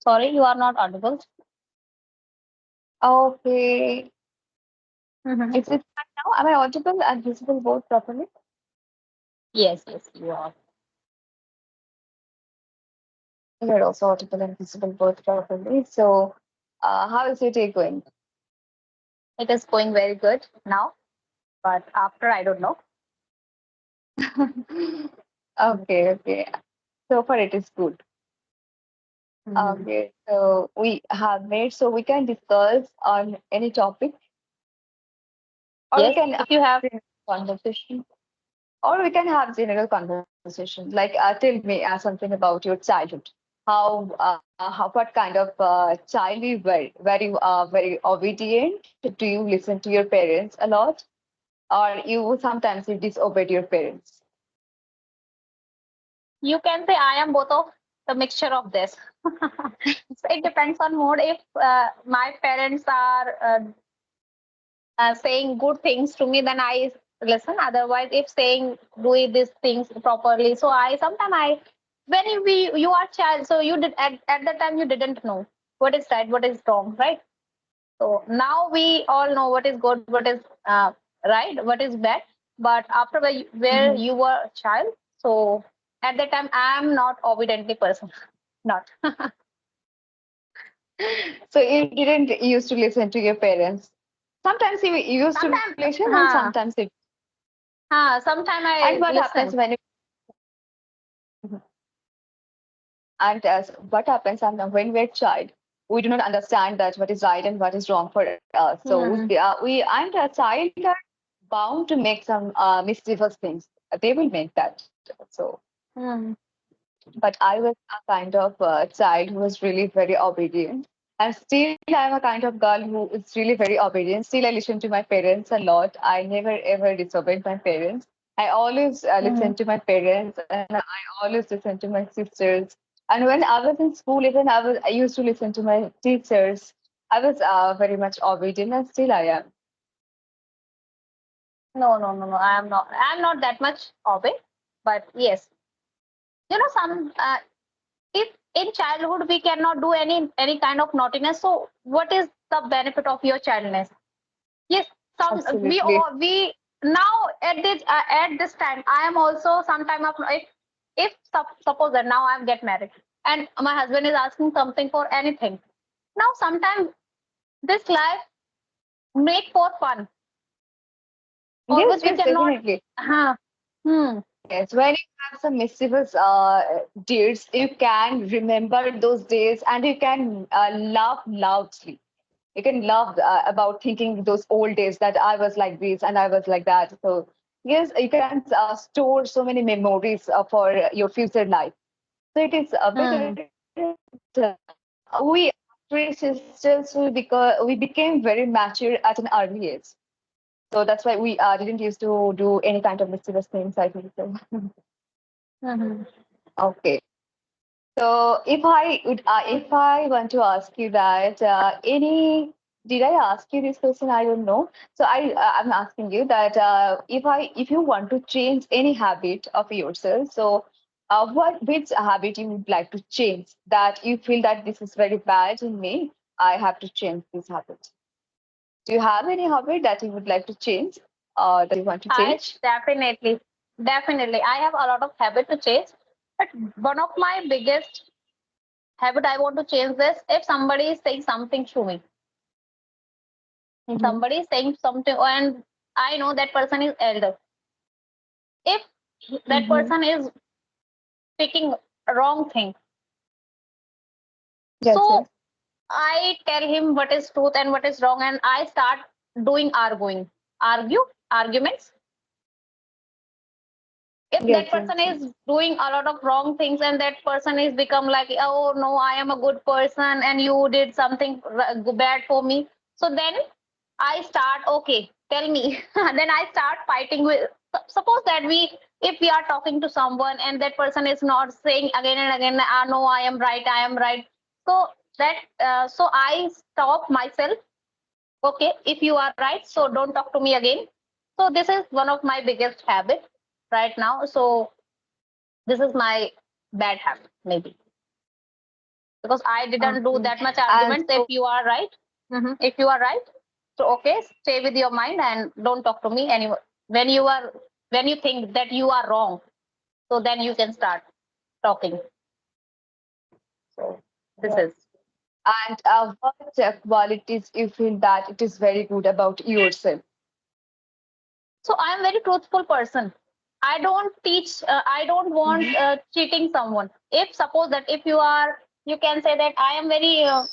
Sorry, you are not audible. Okay. Mm-hmm. Is it fine now? Am I audible and visible both properly? Yes, yes, you are. You're also audible and visible both properly. So, how is your day going? It is going very good now, but after I don't know. Okay, okay. So far, it is good. Mm-hmm. Okay, so we have made so we can discuss on any topic, or we Yes, can if you have, have conversation, or we can have general conversation. Like, tell me something about your childhood. What kind of child you were? Were you very obedient? Do you listen to your parents a lot, or you sometimes you disobeyed your parents? you can say I am both of the mixture of this. So it depends on mood. If my parents are saying good things to me, then I listen. Otherwise, if saying do these things properly, so I sometimes I when you are child, so you did at the time you didn't know what is right, what is wrong, right? So now we all know what is good, what is right, what is bad. But after where Mhm. you were a child, so at that time I am not obediently person, not. So you didn't used to listen to your parents. Sometimes you used to Sometimes, listen, and sometimes you. sometime And I what happens listen. when you and as what happens and when we're child, we do not understand that what is right and what is wrong for us. So Hmm. we and a child are bound to make some mischievous things. They will make that. So, Hmm. but I was a kind of child who was really very obedient. And still, I'm a kind of girl who is really very obedient. Still, I listen to my parents a lot. I never ever disobeyed my parents. I always Hmm. listen to my parents, and I always listen to my sisters. And when I was in school, even I used to listen to my teachers. I was very much obedient, and still I am. No, no, no, no. I am not. I am not that much of it. But yes, some if in childhood we cannot do any kind of naughtiness. So what is the benefit of your childness? Yes, some Absolutely. we now at this time I am also sometime of if suppose that now I'm get married and my husband is asking something for anything. Now sometimes this life make for fun. Yes, Always we yes, cannot. definitely. Huh. Hmm. Yes, when you have some mischievous deeds, you can remember those days and you can laugh loudly. You can laugh about thinking those old days that I was like this and I was like that. So, yes, you can store so many memories for your future life. So, it is Hmm. better. We three sisters, we became very mature at an early age. So, that's why we didn't used to do any kind of mischievous things, I think so. Hmm. Okay. So if I want to ask you that, did I ask you this question? I don't know. So I'm asking you that if you want to change any habit of yourself, so which habit you would like to change that you feel that this is very bad in me, I have to change this habit. Do you have any habit that you would like to change, that you want to I change? definitely I have a lot of habit to change, but one of my biggest habit I want to change this if somebody is saying something to me. Mm-hmm. Somebody is saying something and I know that person is elder. If that Mm-hmm. person is speaking wrong thing, Yes, so yes. I tell him what is truth and what is wrong, and I start doing arguments. If Yes, that yes, person yes. is doing a lot of wrong things and that person is become like, oh no, I am a good person and you did something bad for me, so then I start, okay, tell me. Then I start fighting with, suppose that if we are talking to someone and that person is not saying again and again, no, I am right, I am right. So that, so I stop myself. Okay, if you are right, so don't talk to me again. So this is one of my biggest habit right now. So this is my bad habit, maybe. because I didn't do Okay. that much And arguments. If so, you are right, if you are right, so okay, stay with your mind and don't talk to me anymore. When you are, when you think that you are wrong, so then you can start talking. So this yes. is. And what qualities you feel that it is very good about yourself? So I am very truthful person. I don't teach. I don't want Mm-hmm. cheating someone. If suppose that if you are, you can say that I am very. Uh,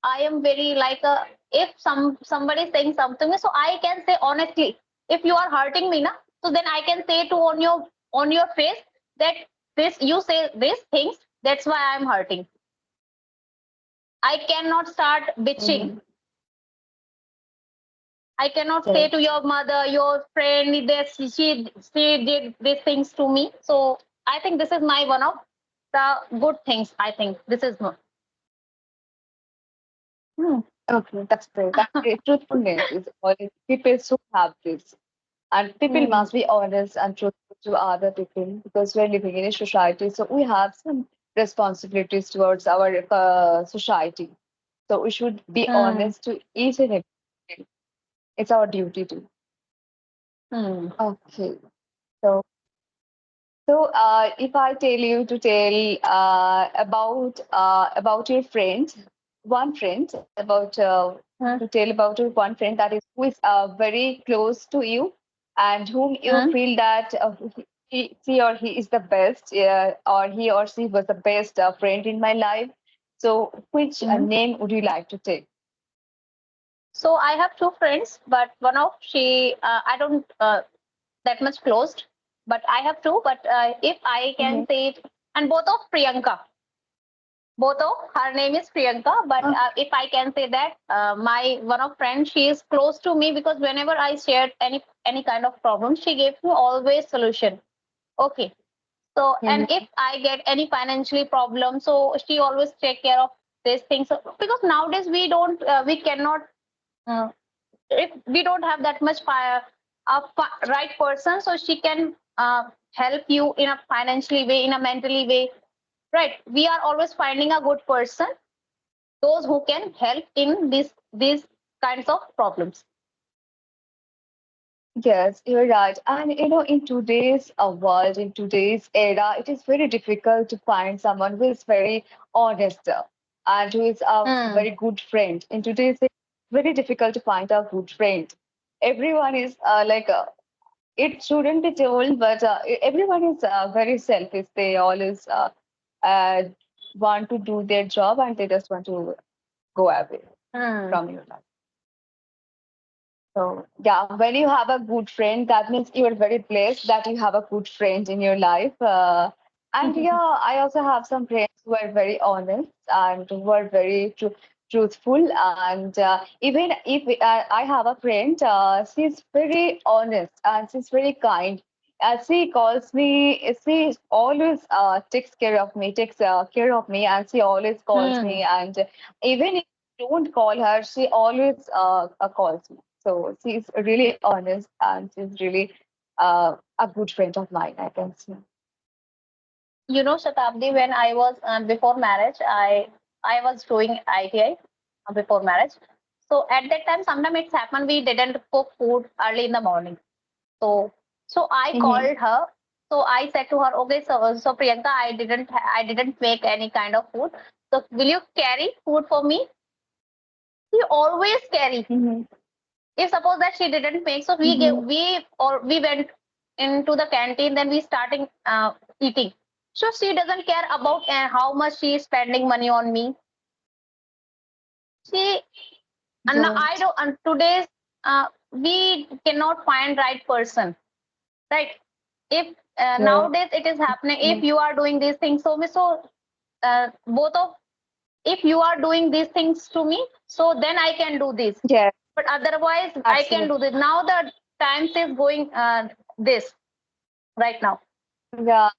I am very like a. If somebody is saying something, so I can say honestly. If you are hurting me, na, so then I can say to on your face that this you say these things. That's why I am hurting. I cannot start bitching. Mm-hmm. I cannot say to Yes. your mother, your friend, that she did these things to me. So I think this is my one of the good things. I think this is no. Hmm. Okay, that's great. That's great. Truthfulness is all. People should have this. And people Hmm. must be honest and truthful to other people because we're living in a society. So we have some responsibilities towards our society. So we should be Hmm. honest to each and every. It's our duty to. Hmm. Okay. So if I tell you to tell about your friend, one friend to Hmm. tell about your one friend that is who is very close to you and whom you Hmm. feel that she or he is the best, or he or she was the best friend in my life. So, which Hmm. name would you like to take? So I have two friends, but one of she I don't that much closed, but I have two. But if I can Mm-hmm. say it, and both of Priyanka, both of her name is Priyanka. But Oh, if I can say that my one of friend, she is close to me because whenever I shared any kind of problem, she gave me always solution. Okay. So and if mm-hmm. I get any financially problem, so she always take care of these things. So, because nowadays we cannot uh, if we don't have that much fire right person, so she can help you in a financially way, in a mentally way, right? We are always finding a good person, those who can help in these kinds of problems. Yes, you're right. And in today's world, in today's era, it is very difficult to find someone who is very honest and who is a Hmm. very good friend. In today's, it's very difficult to find a good friend. Everyone is it shouldn't be told, but everyone is very selfish. They always uh, want to do their job and they just want to go away Hmm. from your life. So, yeah, when you have a good friend, that means you are very blessed that you have a good friend in your life. And yeah, I also have some friends who are very honest and who are very truthful. And even if I have a friend, she's very honest and she's very kind. She calls me, she always takes care of me, and she always calls Hmm. me. And even if I don't call her, she always calls me. So she's really honest and she's really a good friend of mine, I can say. You know, Shatabdi, when I was before marriage, I was doing ITI before marriage. So at that time, sometimes it's happened we didn't cook food early in the morning. So so I Mm-hmm. called her. So I said to her, okay, so Priyanka, I didn't make any kind of food. So will you carry food for me? She always carry. Mm-hmm. If suppose that she didn't make, so Mm-hmm. we went into the canteen, then we starting eating. So she doesn't care about how much she is spending money on me. She and now I Right. don't. And today's we cannot find right person, right? If Right. nowadays it is happening, if you are doing these things, so both of if you are doing these things to me, so then I can do this. Yes, But otherwise, I can do absolutely. this. Now the times is going this right now. Yeah.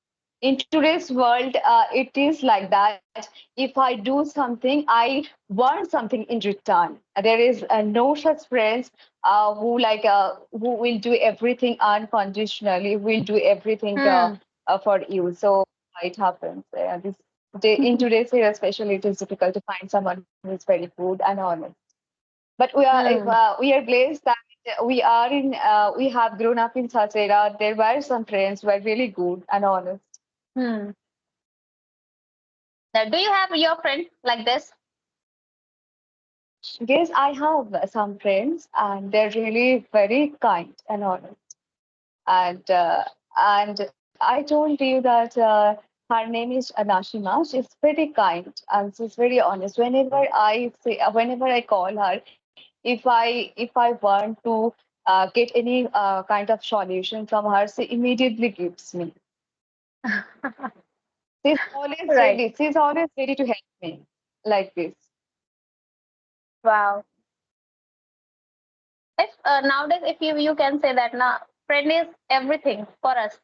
In today's world, it is like that. If I do something, I want something in return. There is no such friends who will do everything unconditionally, will do everything Hmm. for you. So it happens. This day, in today's era, especially, it is difficult to find someone who is very good and honest. But we are, if Hmm. we are blessed that we have grown up in such era. There were some friends who were really good and honest. Hmm. Now, do you have your friend like this? Yes, I have some friends, and they're really very kind and honest. And I told you that her name is Anashima. She's pretty kind and she's very honest. Whenever I call her, if I want to get any kind of solution from her, she immediately gives me. Right. She's always ready to help me like this. Wow. If nowadays, if you can say that now, friend is everything for us.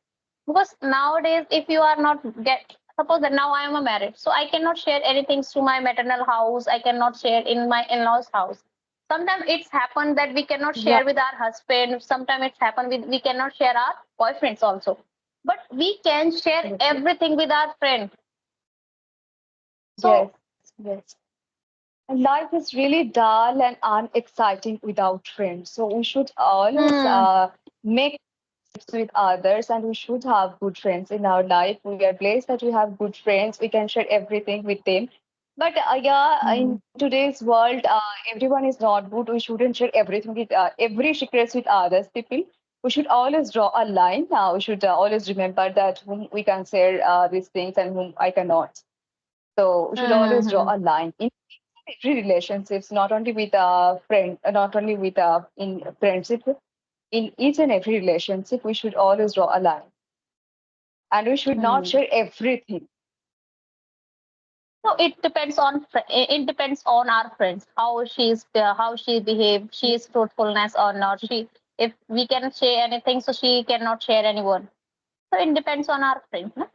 Because nowadays, if you are not get suppose that now I am a married, so I cannot share anything to my maternal house. I cannot share in my in-laws' house. Sometimes it's happened that we cannot Yeah. share with our husband. Sometimes it's happened with we cannot share our boyfriends also. But we can share Absolutely. everything with our friend. Yes. So, Yes. And life is really dull and unexciting without friends. So we should always hmm, make with others, and we should have good friends in our life. We are blessed that we have good friends. We can share everything with them. But yeah, hmm, in today's world, everyone is not good. We shouldn't share everything with every secrets with others people. We should always draw a line. We should always remember that whom we can share these things and whom I cannot. So we should always draw hmm, a line in every relationships, not only with a friend, not only with in friendship, in each and every relationship, we should always draw a line, and we should not hmm. share everything. So it depends on it depends on our friends how she behaves, she's truthfulness or not. She if we can share anything, so she cannot share anyone. So it depends on our friends. No?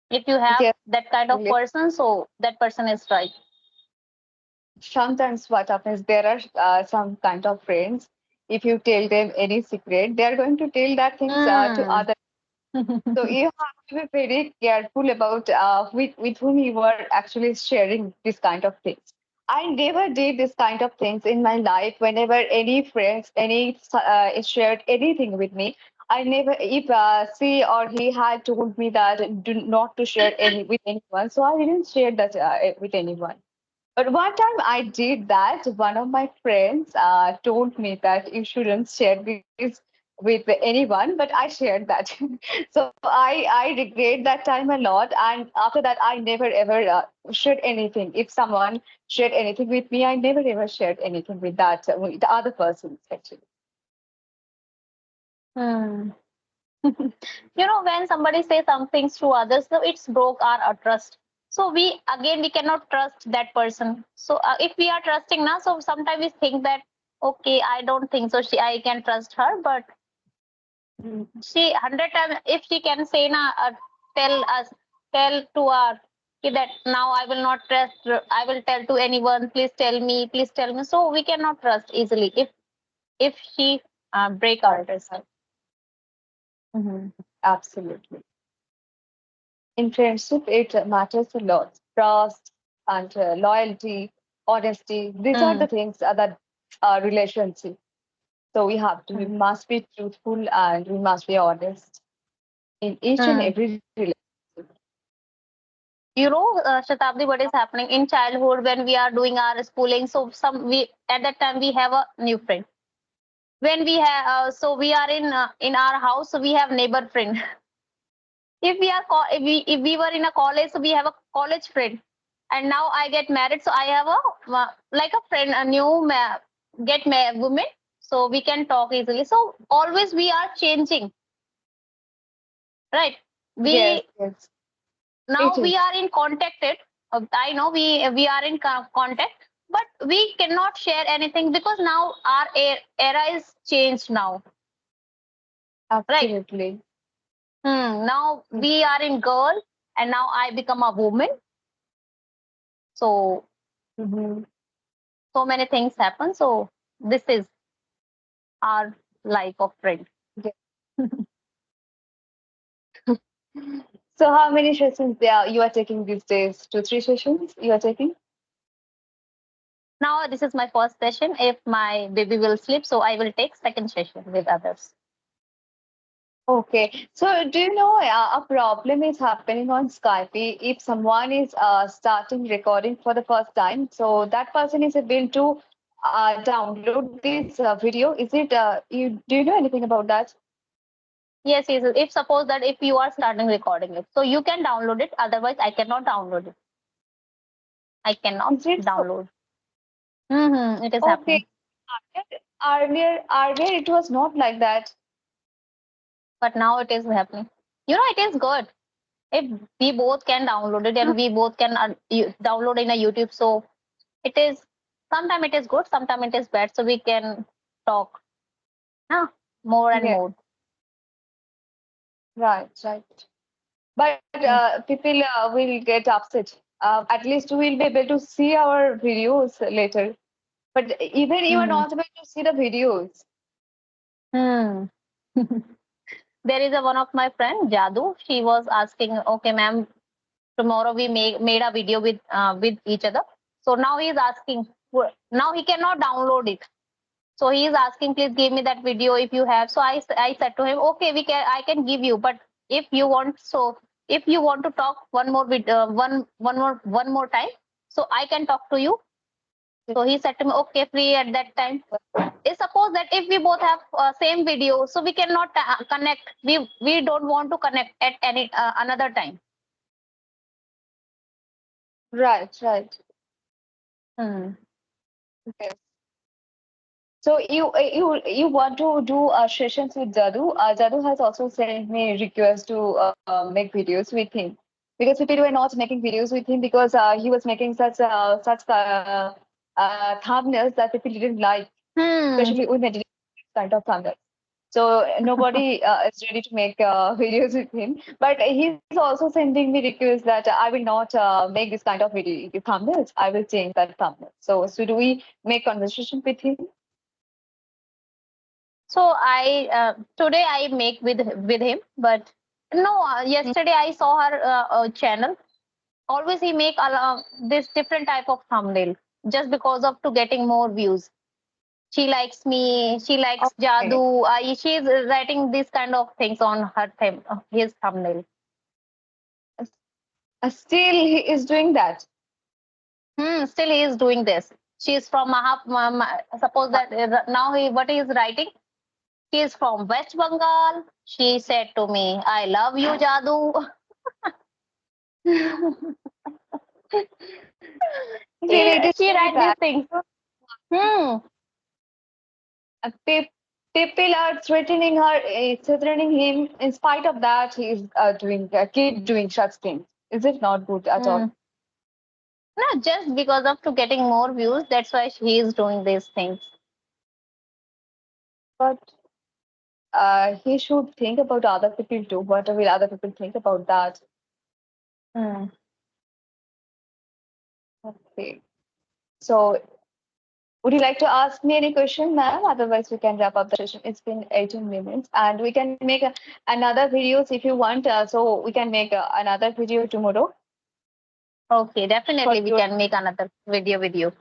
If you have Yes, that kind of really. person, so that person is right. Sometimes what happens, there are some kind of friends. If you tell them any secret, they are going to tell that things to Hmm. others. So you have to be very careful about with whom you are actually sharing this kind of things. I never did this kind of things in my life. Whenever any friends, any shared anything with me, I never, if she or he had told me that do not to share any with anyone, so I didn't share that with anyone. But one time I did that. One of my friends told me that you shouldn't share this with anyone, but I shared that. So I regret that time a lot. And after that, I never ever shared anything. If someone shared anything with me, I never ever shared anything with that with the other persons actually. Hmm. When somebody says some things to others, so it's broke our trust. So we cannot trust that person. So if we are trusting now, so sometimes we think that okay, I don't think so. I can trust her, but she 100 times if she can say na tell us tell to our kid that now I will not trust. I will tell to anyone. Please tell me. So we cannot trust easily if she break our Right, trust. Mhm. absolutely. In friendship, it matters a lot. Trust and loyalty, honesty. These are the Mm. things that relationship. So we have to, we Mm. must be truthful and we must be honest in each and Mm. every relationship. Shatabdi, what is happening in childhood when we are doing our schooling? So we at that time we have a new friend. When we have so we are in our house, so we have neighbor friend. If we were in a college, so we have a college friend. And now I get married, so I have a like a friend, a new woman, so we can talk easily. So always we are changing, right? Yes, We yes, now it we is are in contacted. I know we are in contact, but we cannot share anything because now our era is changed now, right? absolutely. Now we are in girl, and now I become a woman. So Mm-hmm. so many things happen. So this is our life of friend. So how many sessions there you are taking these days? Two, three sessions you are taking? Now this is my first session. If my baby will sleep, so I will take second session with others. Okay. So do you know a problem is happening on Skype? If someone is starting recording for the first time, so that person is able to download this video. Is it you do you know anything about that? Yes, yes. If suppose that if you are starting recording it, so you can download it. Otherwise, I cannot download it. I cannot Is it so? download. It is Okay. happening. Earlier it was not like that. But now it is happening. You know, it is good if we both can download it and we both can download in a YouTube. So it is sometimes it is good, sometimes it is bad. So we can talk more and Yeah, more. right, right. But Mm. people will get upset. At least we'll be able to see our videos later. But even you are Hmm. not able to see the videos. Hmm. There is a one of my friend Jadu. She was asking, okay, ma'am, tomorrow we made a video with each other. So now he is asking. Now he cannot download it. So he is asking, please give me that video if you have. So I said to him, okay, I can give you, but if you want, so if you want to talk one more with one more time, so I can talk to you. So he said to me, okay, free at that time. Suppose that if we both have same video, so we cannot connect. We don't want to connect at any another time. Right, right. Hmm. Okay. So you want to do sessions with Jadu? Jadu has also sent me request to make videos with him because people were not making videos with him because he was making such thumbnails that people didn't like, Hmm. especially women didn't like kind of thumbnails. So nobody is ready to make videos with him. But he's also sending me requests that I will not make this kind of video thumbnails. I will change that thumbnail. So do we make conversation with him? So I today I make with him, but no. Yesterday I saw her channel. Always he make this different type of thumbnail just because of to getting more views. She likes me. She likes Okay. Jadu. She's writing these kind of things on her his thumbnail. Still, he is doing that. Still he is doing this. She is from suppose that now he what he is writing. She is from West Bengal. She said to me, "I love you, Jadu." Still, it is She very write these bad. things. Hmm. Uh, pe- People are threatening him. In spite of that, he is keep doing such things. Is it not good at all? Hmm. No, just because of to getting more views. That's why she is doing these things. But he should think about other people too. What will other people think about that? Hmm. Okay. So, would you like to ask me any question, ma'am? Otherwise, we can wrap up the session. It's been 18 minutes, and we can make another videos if you want. So we can make another video tomorrow Okay, for definitely we your. can make another video with you.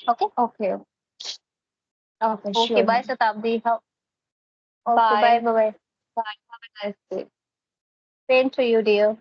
Okay. Okay. Okay. Okay. Sure, Bye, ma'am. Shatabdi. Okay. Bye. Bye. Bye. Bye. Bye. Have a nice day. Same to you, dear.